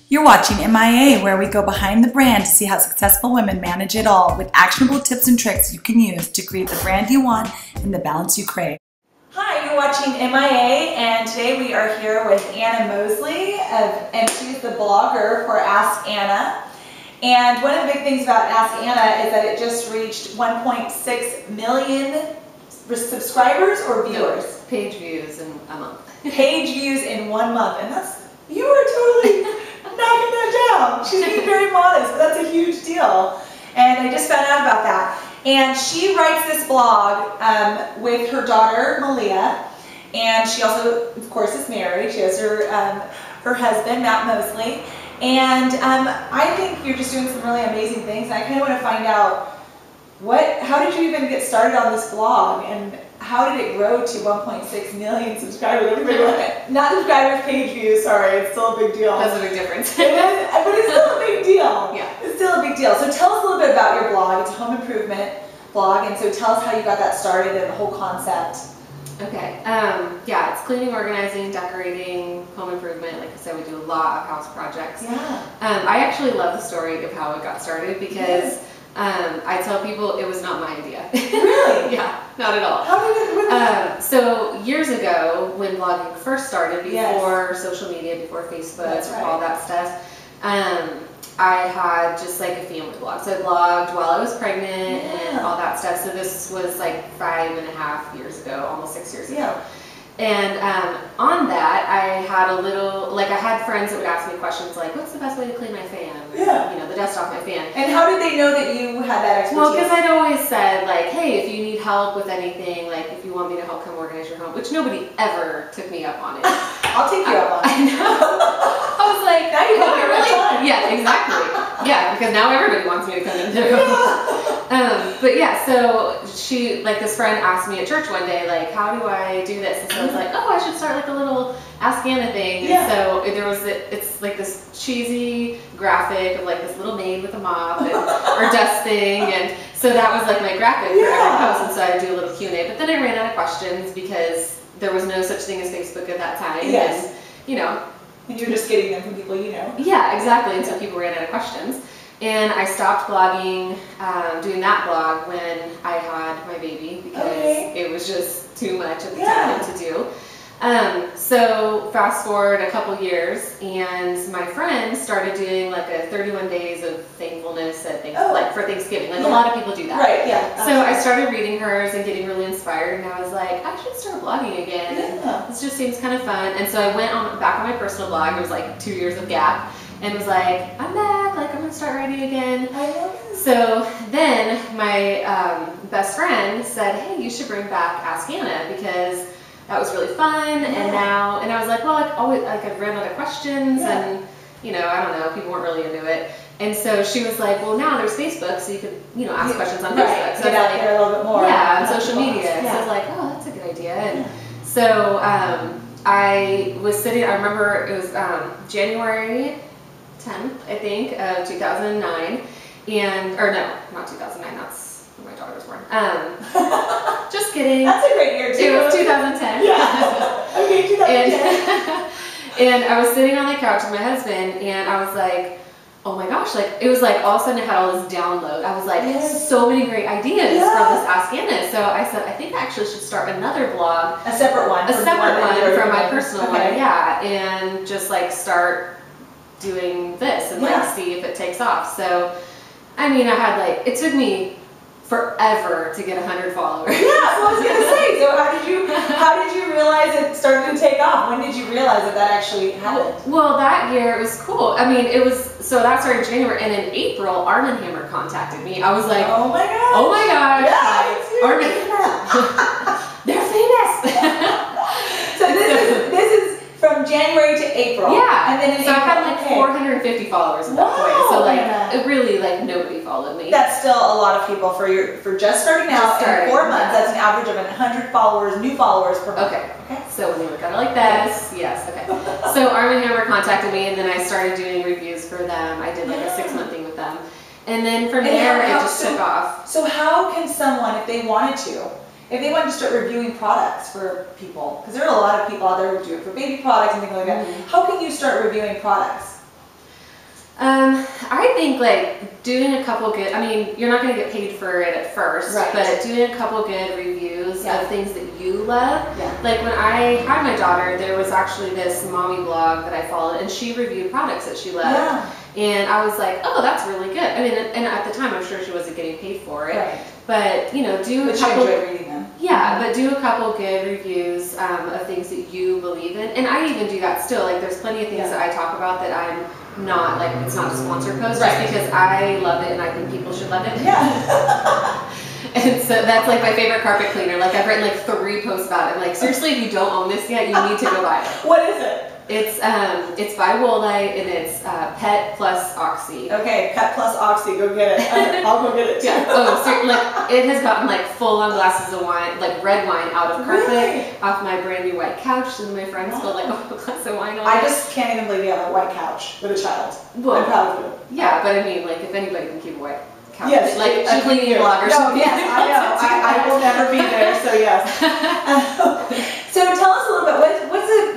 You're watching MIA, where we go behind the brand to see how successful women manage it all with actionable tips and tricks you can use to create the brand you want and the balance you crave. Hi, you're watching MIA, and today we are here with Anna Mosley, and she's the blogger for Ask Anna. And one of the big things about Ask Anna is that it just reached 1.6 million subscribers or viewers? Page views in a month. Page views in 1 month, and you are totally knocking that down. She's being very modest, but that's a huge deal. And I just found out about that. And she writes this blog with her daughter, Malia, and she also, of course, is married. She has her husband, Matt Mosley. And I think you're just doing some really amazing things. And I kind of want to find out, how did you even get started on this blog? And how did it grow to 1.6 million subscribers? Everybody, not subscribers, page views, sorry, it's still a big deal. That's a big difference. It is, but it's still a big deal. Yeah. It's still a big deal. So tell us a little bit about your blog. It's a home improvement blog, and so tell us how you got that started and the whole concept. Okay, yeah, it's cleaning, organizing, decorating, home improvement. Like I said, we do a lot of house projects. Yeah. I actually love the story of how it got started because I tell people it was not my idea. Really? Yeah, not at all. How did it so years ago, when blogging first started, before social media, before Facebook, all that stuff, I had just like a family blog. So I blogged while I was pregnant and all that stuff. So this was like 5.5 years ago, almost 6 years ago. And on that, I had I had friends that would ask me questions like, what's the best way to clean my fan? Or, you know, the dust off my fan. And how did they know that you had that expertise? Well, because I'd always said, like, hey, if you need help with anything, like if you want me to help come organize your home, which nobody ever took me up on it. I'll take you up on it. I know. I was like, now you have really? Yeah, exactly. Yeah, because now everybody wants me to come in too. But yeah, so this friend asked me at church one day, like, how do I do this? And so I was like, oh, I should start like a little Ask Anna thing. And so it's like this cheesy graphic of like this little maid with a mop or dusting, and so that was like my graphic for every post. And so I do a little Q&A, but then I ran out of questions because there was no such thing as Facebook at that time. Yes. And, you know. And you're just getting them from people you know. Yeah, exactly. And so people ran out of questions. And I stopped blogging, doing that blog when I had my baby because it was just too much at the time to do. So fast forward a couple years, and my friend started doing like a 31 days of thankfulness like for Thanksgiving. Like a lot of people do that. Right, yeah. So I started reading hers and getting really inspired, and I was like, I should start blogging again. And this just seems kind of fun. And so I went back on my personal blog. It was like 2 years of gap. And was like, I'm back, like I'm gonna start writing again. I love it. So then my best friend said, hey, you should bring back Ask Anna because that was really fun. And I was like, well, I've ran out of questions and, you know, I don't know, people weren't really into it. And so she was like, well, now there's Facebook, so you could, you know, ask questions on Facebook. So get out there a little bit more. Yeah, on social media. So I was like, oh, that's a good idea. And so I was sitting, I remember it was January 10th, I think, of 2009, or no, not 2009, that's when my daughter was born. Just kidding. That's a great year too. It was 2010. Yeah. Okay, 2010. And I was sitting on the couch with my husband, and I was like, oh my gosh, like, it was like all of a sudden I had all this download. I was like, so many great ideas from this Ask Anna. So I said, I think I actually should start another blog. A separate one. From my personal one, and just like start doing this and like see if it takes off. So I mean, it took me forever to get 100 followers. Yeah, well, I was gonna say, so how did you realize it started to take off? When did you realize that actually happened? Well, that year it was cool. I mean, so that started in January, and in April Arm & Hammer contacted me. I was like, oh my gosh, Arm & Hammer, they're famous. So this is from January to April. Yeah. And then so I had like 450 followers at that point. So like it really nobody followed me. That's still a lot of people for just starting out in 4 months. That's an average of 100 followers, new followers per month. Okay. So when they were kind of like this, yes. Okay. So Arm & Hammer contacted me, and then I started doing reviews for them. I did like a 6-month thing with them, and then from there it just took off. So how can someone, if they wanted to start reviewing products for people, because there are a lot of people out there who do it for baby products and things like that, how can you start reviewing products? I think like doing a couple good, I mean, you're not going to get paid for it at first, Right. but doing a couple good reviews Yeah. of things that you love. Yeah. Like when I had my daughter, there was actually this mommy blog that I followed, and she reviewed products that she loved. Yeah. And I was like, oh, that's really good. I mean, and at the time, I'm sure she wasn't getting paid for it. Right. But, do But a you couple. enjoy reading them. Yeah, but do a couple good reviews of things that you believe in. And I even do that still. Like, there's plenty of things Yeah. that I talk about that I'm not, like, it's not a sponsored post Right. just because I love it and I think people should love it. Yeah. And so that's like my favorite carpet cleaner. Like, I've written like 3 posts about it. I'm like, seriously, if you don't own this yet, you need to go buy it. What is it? It's by Woolite, and it's Pet plus Oxy. Okay, Pet plus Oxy, go get it. I'll go get it too. Yeah. Oh, so, like it has gotten like full-on glasses of wine, like red wine, out of carpet, Really? off my brand new white couch, and my friends spilled like a glass of wine on I it. just can't even believe you have a white couch with a child. Well, I'm proud of you. yeah, but I mean, like if anybody can keep a white couch, Yes, like she a cleaning can. blogger. No, should be yes, I know. able to do I will never be there, so yes. So tell us a little bit,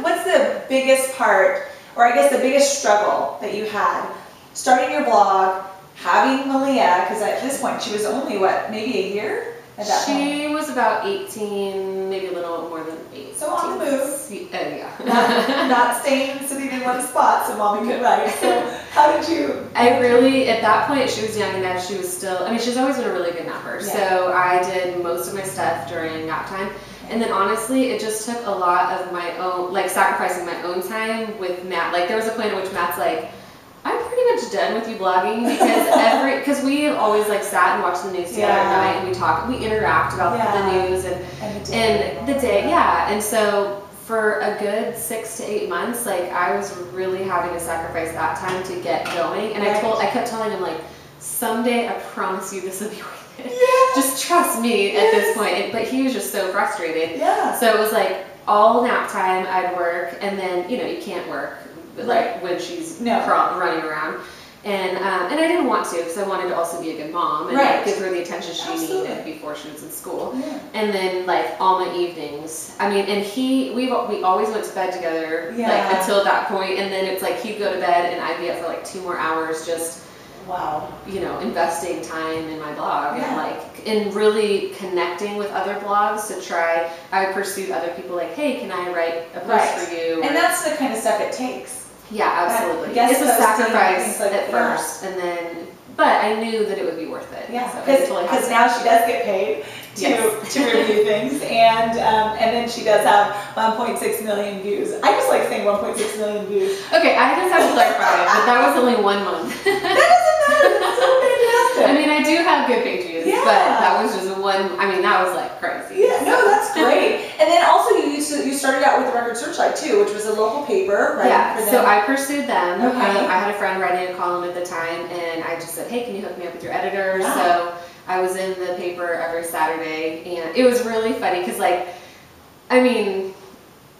what's the biggest part, or I guess the biggest struggle that you had starting your blog, having Malia, because at this point she was only, what, maybe a year at that point? She was about 18, maybe a little more than 8. So on the move. Yeah. Not staying, sitting in one spot so mommy could write. So how did you? I really, at that point, she was young enough, she was still, I mean, she's always been a really good napper. Yeah. So I did most of my stuff during nap time. And then honestly, it just took a lot of my own, like sacrificing my own time with Matt. Like there was a point at which Matt's like, I'm pretty much done with you blogging because we always like sat and watched the news together at night, and we talk, we interact about the news and the day, yeah. And so for a good 6 to 8 months, like I was really having to sacrifice that time to get going. And I kept telling him like, someday I promise you this will be worth it. Yeah. Just trust me at this point. But he was just so frustrated. Yeah. So it was like all nap time I'd work, and then you can't work like when she's running around. And I didn't want to because I wanted to also be a good mom and like, give her the attention she needed before she was in school. Yeah. And then like all my evenings, I mean, and we always went to bed together like until that point, and then it's like he'd go to bed and I'd be up for like 2 more hours just investing time in my blog and really connecting with other blogs to try. I pursued other people like, hey, can I write a post for you? And that's the kind of stuff it takes. Yeah, absolutely. It's a sacrifice at first, and then, but I knew that it would be worth it. Yeah, so because now she does get paid to review things, and then she does have 1.6 million views. I just like saying 1.6 million views. Okay, I just have to clarify it, but that was only 1 month. That doesn't matter. That's so fantastic. I mean, I do have good page views, but that was just one. I mean, that was like crazy. Yeah, no, that's great. And then also you started out with Record Searchlight too, which was a local paper, right? Yeah, so I pursued them. Okay. I had a friend writing a column at the time, and I just said, hey, can you hook me up with your editor? Yeah. So I was in the paper every Saturday, and it was really funny because, like, I mean,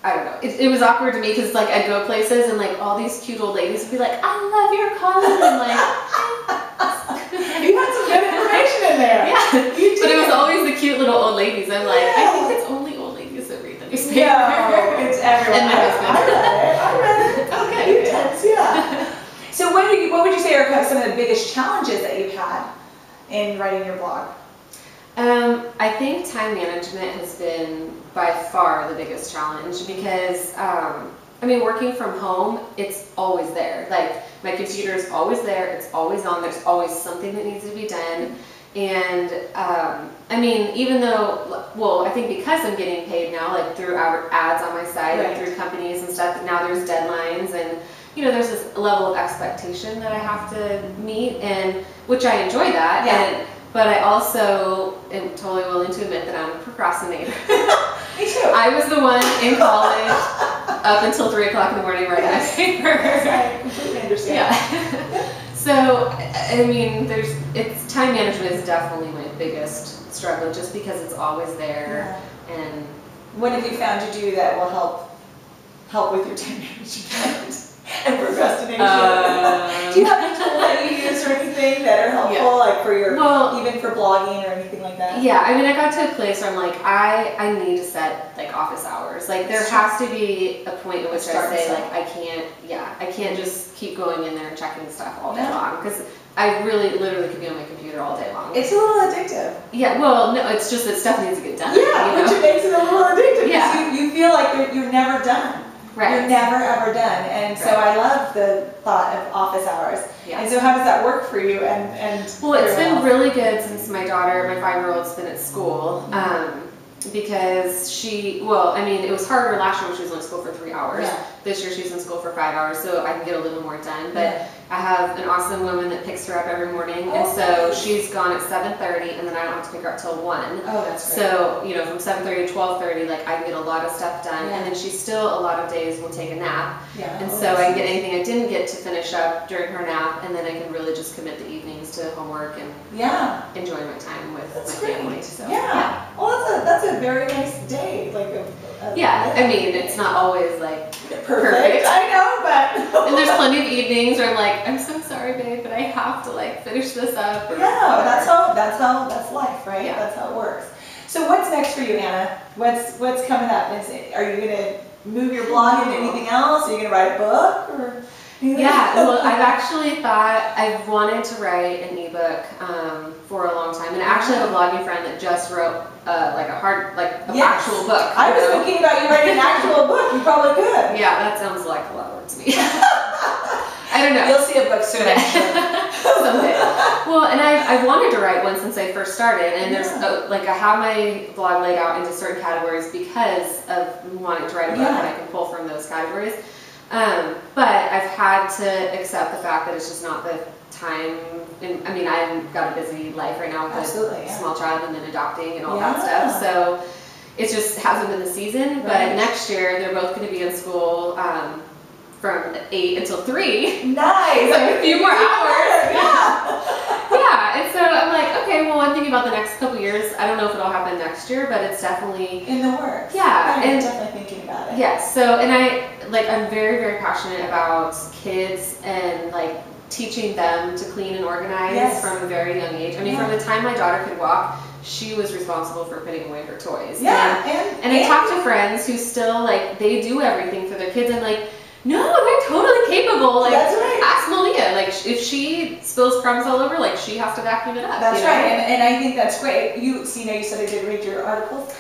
I don't know. It was awkward to me because, like, I'd go places and, like, all these cute old ladies would be like, I love your column, and, like... You had some good information in there. Yeah, You did. but it was always the cute little old ladies. I'm like, I think it's only old ladies that read the newspaper. No, it's everyone. And my husband. I read it. Okay. Intense, yeah. So what would you say are kind of some of the biggest challenges that you've had in writing your blog? I think time management has been by far the biggest challenge because, I mean, working from home, it's always there. Like, my computer is always there, it's always on, there's always something that needs to be done. And, I mean, even though, well, I think because I'm getting paid now, like through our ads on my site and through companies and stuff, now there's deadlines and, there's this level of expectation that I have to meet, and which I enjoy that. But I also am totally willing to admit that I'm a procrastinator. Me too. I was the one in college up until 3 o'clock in the morning writing my paper. I completely understand. Yeah. So, I mean, time management is definitely my biggest struggle just because it's always there. Yeah. And what have you found to do that will help with your time management and procrastination? Do you have any tools that you use or anything that are helpful, like for your, even for blogging or anything like that? that. Yeah, I mean, I got to a place where I'm like, I need to set like office hours. Like there has to be a point at which I say like I can't just keep going in there and checking stuff all day long, because I really literally could be on my computer all day long. It's a little addictive. Yeah, well, no, it's just that stuff needs to get done. Yeah, which makes it a little addictive. Yeah. You feel like you're never done. Right. You're never ever done. And so I love the thought of office hours. Yeah. And so how does that work for you? Well, it's been really good since my daughter, my 5-year-old's been at school. Because it was harder last year when she was in school for 3 hours. Yeah. This year she's in school for 5 hours, so I can get a little more done. But I have an awesome woman that picks her up every morning, and so she's gone at 7:30, and then I don't have to pick her up till 1. Oh, that's great. So, from 7:30 to 12:30, like I can get a lot of stuff done, and then she still a lot of days will take a nap. Yeah. And so I can get anything I didn't get to finish up during her nap, and then I can really just commit the evenings to homework and enjoy my time with my family. So, yeah. Well, that's a very nice day. Like I mean, it's not always like perfect. I know, but and there's plenty of evenings where I'm like, I'm so sorry, babe, but I have to like finish this up. That's life, right? Yeah. That's how it works. So what's next for you, Anna? What's coming up? Are you gonna move your blog into anything else? Are you gonna write a book or? Yeah, well, I've actually thought I've wanted to write an ebook for a long time, and I actually have a blogging friend that just wrote actual book. I was thinking about you writing an actual book. You probably could. Yeah, that sounds like a lot of work to me. I don't know. You'll see a book soon, I'm sure. Someday. Well, and I wanted to write one since I first started, and there's I have my blog laid out into certain categories because of wanting to write a book, and I can pull from those categories. But I've had to accept the fact that it's just not the time. And I mean, I've got a busy life right now with a small child and then adopting and all that stuff. So it just hasn't been the season. Right. But next year, they're both going to be in school from 8 until 3. Nice. So a few more hours. Yeah. And so I'm like, okay, well, I'm thinking about the next couple years. I don't know if it'll happen next year, but it's definitely in the works. Yeah. I'm definitely thinking about it. Yes. So, and I'm very, very passionate about kids and like teaching them to clean and organize from a very young age. I mean, from the time my daughter could walk, she was responsible for putting away her toys. Yeah. And I talk to friends who still like, they do everything for their kids, and like, no, they're totally capable. Like, that's right. Ask Malia. Like, if she spills crumbs all over, like, she has to vacuum it up. That's right, and I think that's great. You said I did read your articles.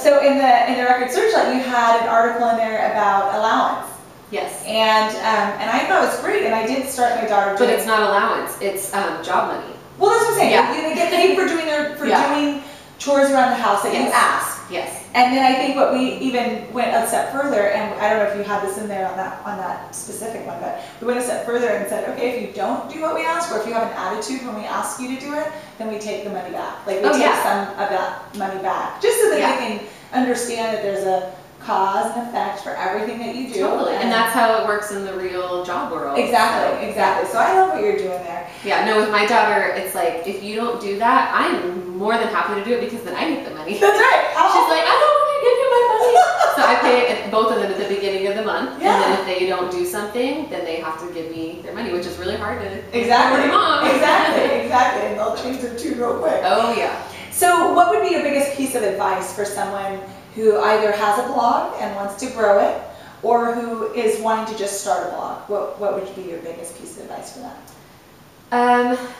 So in the Record Searchlight, you had an article in there about allowance. Yes. And I thought it was great, and I did start my daughter doing. But it's not allowance. It's job money. Well, that's what I'm saying. Yeah. They get paid for doing doing chores around the house that you ask. Yes. And then I think what we even went a step further, and I don't know if you had this in there on that specific one, but we went a step further and said, okay, if you don't do what we ask, or if you have an attitude when we ask you to do it, then we take the money back. Like we take some of that money back, just so that they can understand that there's a cause and effect for everything that you do. Totally, and that's how it works in the real job world. Exactly. So I love what you're doing there. Yeah, no, with my daughter, it's like, if you don't do that, I'm more than happy to do it because then I get the money. That's right. She's like, I don't want to give you my money. So I pay both of them at the beginning of the month, and then if they don't do something, then they have to give me their money, which is really hard to Exactly. Mom. Exactly, and they'll change their tune real quick. Oh yeah. So what would be your biggest piece of advice for someone who either has a blog and wants to grow it, or who is wanting to just start a blog? What would be your biggest piece of advice for that?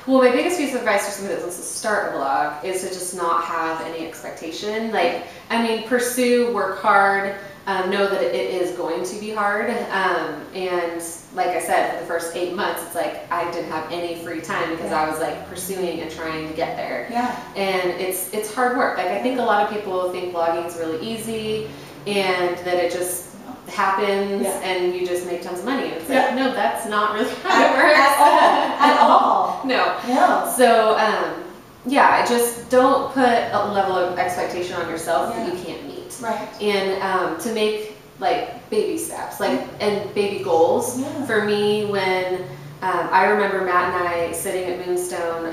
Well, my biggest piece of advice for somebody that wants to start a blog is to just not have any expectation. Like, I mean, pursue, work hard, know that it is going to be hard. And like I said, for the first 8 months, it's like I didn't have any free time because I was like pursuing and trying to get there. Yeah. And it's hard work. Like, I think a lot of people think blogging is really easy and that it just happens and you just make tons of money. And it's like, no, that's not really how it works. At all. No. So, just don't put a level of expectation on yourself that you can't meet. Right. And to make like baby steps, like and baby goals. Yeah. For me, when I remember Matt and I sitting at Moonstone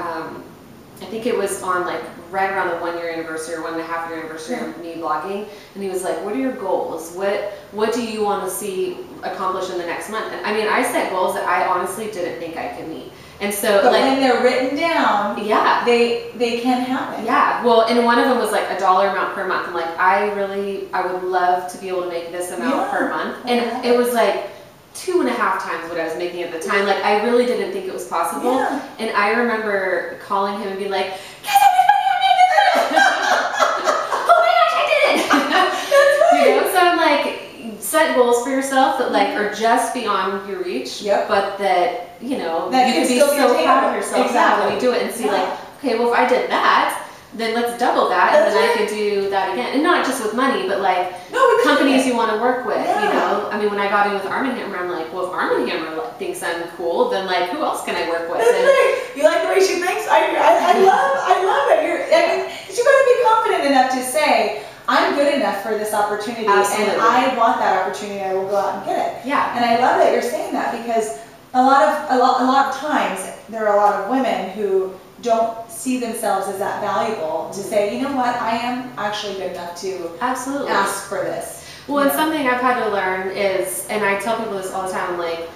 I think it was on like right around the 1 year anniversary or 1.5 year anniversary of me blogging, and he was like, "What are your goals? What do you want to see accomplished in the next month?" And I mean, I set goals that I honestly didn't think I could meet, and so but like when they're written down, yeah, they can happen. yeah. Well, and one of them was like a dollar amount per month. I'm like, I would love to be able to make this amount per month, and it was like 2.5 times what I was making at the time. Like, I really didn't think it was possible. Yeah. And I remember calling him and being like, "Guys, I'm money, oh my gosh, I did it!" That's right. You know, so I'm like, set goals for yourself that like are just beyond your reach, but that, you know, that you can be so proud of yourself when you do it and see like, okay, well, if I did that, then let's double that, and then I could do that again. And not just with money, but like companies you want to work with, you know? I mean, when I got in with Arm & Hammer, I'm like, well, if Arm & Hammer thinks I'm cool, then like, who else can I work with? That's right. You like the way she thinks? I love it. You got to be confident enough to say, I'm good enough for this opportunity, Absolutely. and I want that opportunity. I will go out and get it. Yeah. And I love that you're saying that, because a lot of times there are a lot of women who don't see themselves as that valuable to say, you know what, I am actually good enough to Absolutely. ask for this. Well, and something I've had to learn is, and I tell people this all the time, like,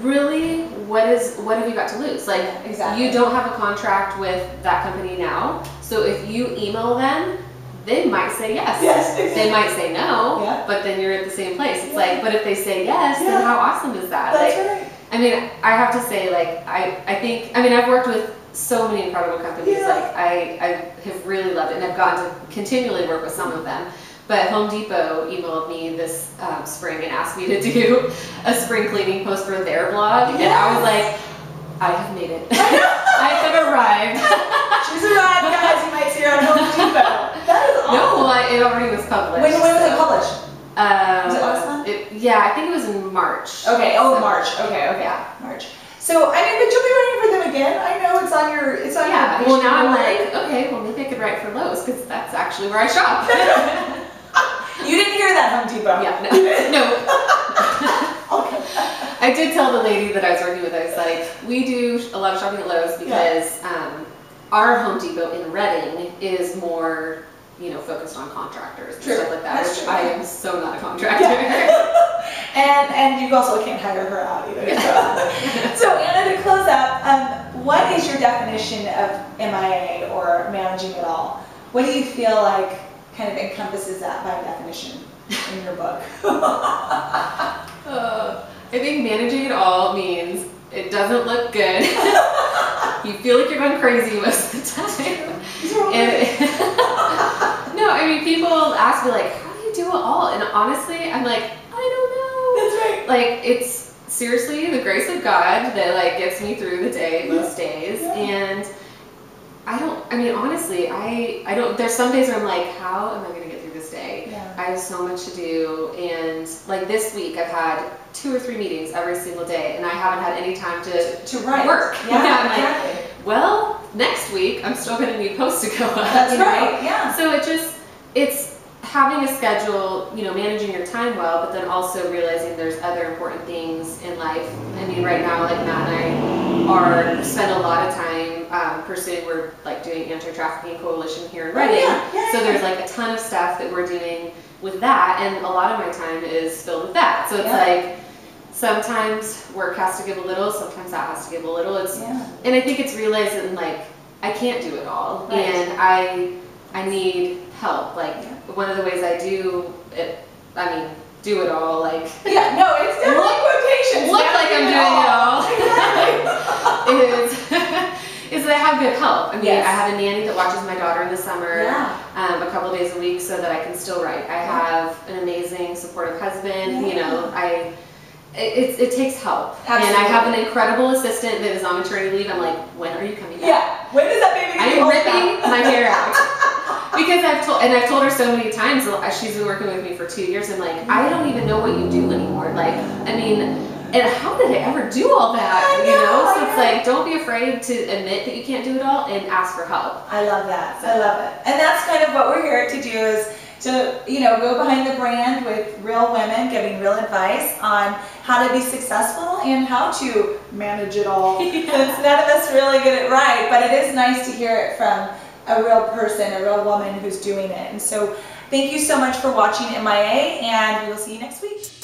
really, what have you got to lose? Like, exactly. You don't have a contract with that company now, so if you email them, they might say yes. Yes, exactly. They might say no, Yeah. but then you're at the same place. It's like, but if they say yes, then how awesome is that? That's like, right. I mean, I have to say, like, I think, I mean, I've worked with so many incredible companies. Yeah. Like, I have really loved it, and I've gotten to continually work with some of them. But Home Depot emailed me this spring and asked me to do a spring cleaning post for their blog, and I was like, I have made it. I have arrived. She's arrived, guys. You might see her on Home Depot. That is awesome. No, well, it already was published. When was it published? Was it last month? Yeah, I think it was in March. Okay. Oh, March. Okay. Yeah, March. So I mean, but you'll be writing for them again. I know it's on your. Yeah. Your well, now I'm like, okay, well maybe I could write for Lowe's, because that's actually where I shop. You didn't hear that, Home Depot. Yeah. No. Okay. I did tell the lady that I was working with, I was like, we do a lot of shopping at Lowe's because our Home Depot in Reading is more, you know, focused on contractors and stuff like that, which I am so not a contractor. And you also can't hire her out either. So Anna, to close up, what is your definition of MIA, or managing it all? What do you feel like kind of encompasses that by definition in your book? I think managing it all means it doesn't look good. You feel like you're going crazy most of the time. No, I mean, people ask me like, how do you do it all? And honestly, I'm like, I don't know. That's right. Like, it's seriously the grace of God that like gets me through the day most days. And I mean, honestly, I don't, there's some days where I'm like, how am I going to get through this day? I have so much to do. And like this week, I've had 2 or 3 meetings every single day, and I haven't had any time to write. Work. Yeah, I'm exactly. like, well, next week, I'm still going to need posts to go up. That's right, know? yeah. So it's having a schedule, you know, managing your time well, but then also realizing there's other important things in life. I mean, right now, like Matt and I spend a lot of time pursuing, we're like doing anti-trafficking coalition here in Reading. So there's like a ton of stuff that we're doing with that, and a lot of my time is filled with that. So it's like, sometimes work has to give a little, sometimes that has to give a little. And I think it's realizing like, I can't do it all. And I need help. Like, one of the ways I do it, I mean, do it all, like... no, it's definitely quotations. Look like I'm doing it all. is that I have good help. I mean, I have a nanny that watches my daughter in the summer a couple of days a week so that I can still write. I have an amazing, supportive husband. You know, it takes help. Absolutely. And I have an incredible assistant that is on maternity leave. I'm like, when are you coming back? When is that baby I am ripping my hair out. Because I've told her so many times, she's been working with me for 2 years, and like, I don't even know what you do anymore. Like, I mean, and how did I ever do all that? You know? So it's like, don't be afraid to admit that you can't do it all, and ask for help. I love that. I love it. And that's kind of what we're here to do, is to, you know, go behind the brand with real women giving real advice on how to be successful and how to manage it all. Since none of us really get it right, but it is nice to hear it from a real person, a real woman who's doing it. And so thank you so much for watching MIA, and we will see you next week.